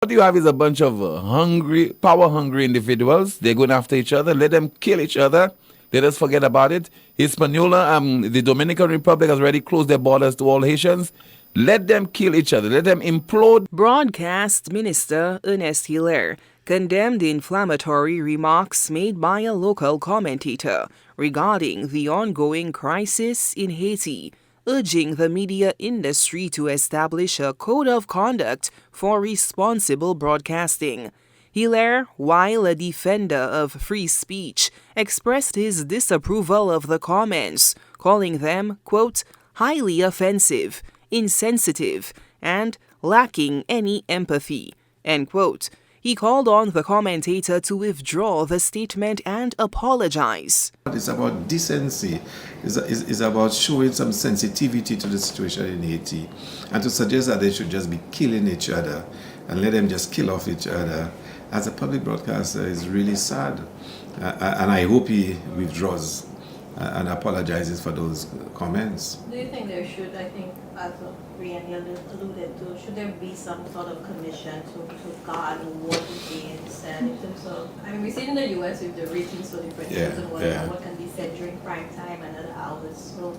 What you have is a bunch of power-hungry individuals. They're going after each other. Let them kill each other. Let us forget about it. Hispaniola, the Dominican Republic has already closed their borders to all Haitians. Let them kill each other. Let them implode. Broadcast Minister Ernest Hilaire condemned the inflammatory remarks made by a local commentator regarding the ongoing crisis in Haiti, urging the media industry to establish a code of conduct for responsible broadcasting. Hilaire, while a defender of free speech, expressed his disapproval of the comments, calling them, quote, highly offensive, insensitive, and lacking any empathy, end quote. He called on the commentator to withdraw the statement and apologize. It's about decency. It's about showing some sensitivity to the situation in Haiti. And to suggest that they should just be killing each other and let them just kill off each other, as a public broadcaster, is really sad. And I hope he withdraws and apologizes for those comments. Do you think there should, I think, as Brian alluded to, should there be some sort of commission to guard what is being said in terms of, I mean, we see it in the US with the ratings for different shows and what can be said during prime time and other hours. So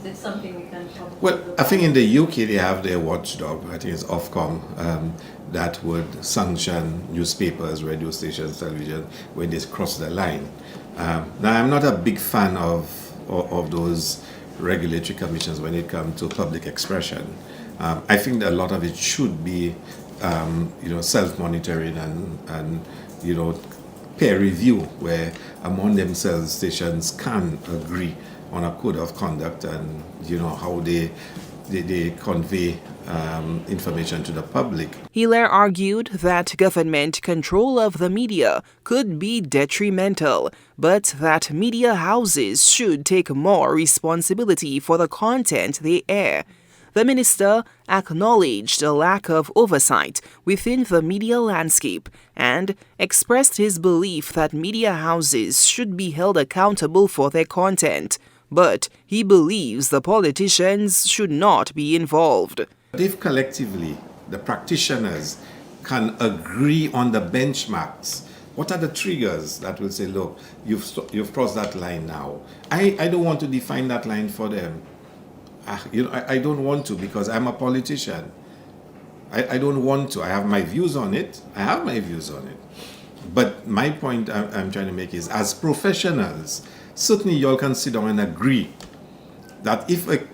is it something we can probably Well, I think in the UK they have their watchdog, I think it's Ofcom, that would sanction newspapers, radio stations, television when they cross the line. Now, I'm not a big fan of those regulatory commissions when it comes to public expression. I think that a lot of it should be, self-monitoring and peer review, where among themselves stations can agree on a code of conduct and how they convey information to the public. Hilaire argued that government control of the media could be detrimental, but that media houses should take more responsibility for the content they air. The minister acknowledged a lack of oversight within the media landscape and expressed his belief that media houses should be held accountable for their content. But he believes the politicians should not be involved. If collectively the practitioners can agree on the benchmarks, what are the triggers that will say, look, you've crossed that line now? I don't want to define that line for them. I don't want to, because I'm a politician. I don't want to. I have my views on it. But my point I'm trying to make is, as professionals, certainly y'all can sit down and agree that if a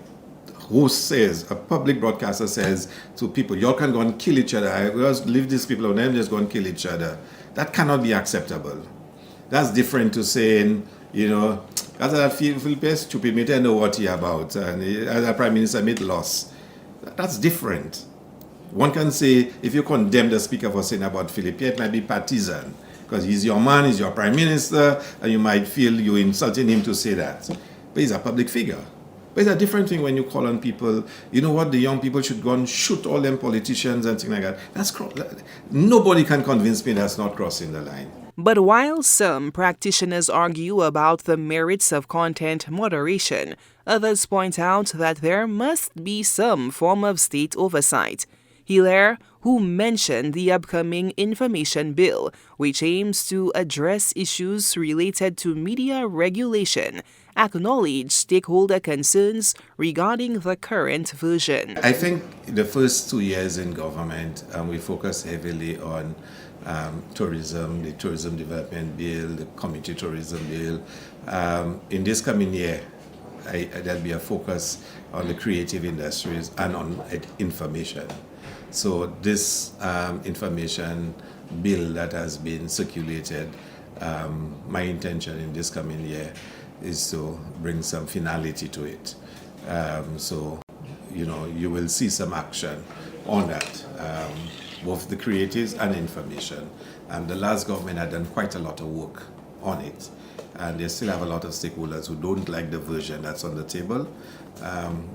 host says, a public broadcaster says to people, y'all can go and kill each other, I just leave these people alone, just go and kill each other, that cannot be acceptable. That's different to saying, as a Philippe stupid, me tell know what he about, and as a prime minister, made loss. That's different. One can say, if you condemn the speaker for saying about Philippe, it might be partisan, because he's your man, he's your prime minister, and you might feel you're insulting him to say that. But he's a public figure. But it's a different thing when you call on people, the young people should go and shoot all them politicians and things like that. Nobody can convince me that's not crossing the line. But while some practitioners argue about the merits of content moderation, others point out that there must be some form of state oversight. Hilaire, who mentioned the upcoming information bill, which aims to address issues related to media regulation, acknowledged stakeholder concerns regarding the current version. I think the first 2 years in government, we focused heavily on tourism, the tourism development bill, the community tourism bill. In this coming year, there'll be a focus on the creative industries and on information. So this information bill that has been circulated, my intention in this coming year is to bring some finality to it. So, you will see some action on that, both the creatives and information. The last government had done quite a lot of work on it, and they still have a lot of stakeholders who don't like the version that's on the table.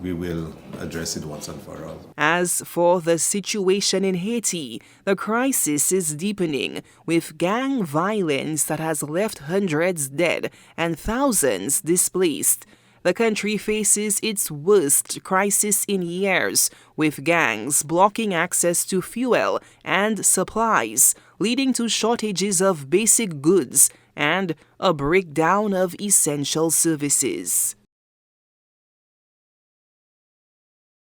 We will address it once and for all. As for the situation in Haiti, the crisis is deepening, with gang violence that has left hundreds dead and thousands displaced. the country faces its worst crisis in years, with gangs blocking access to fuel and supplies, leading to shortages of basic goods and a breakdown of essential services.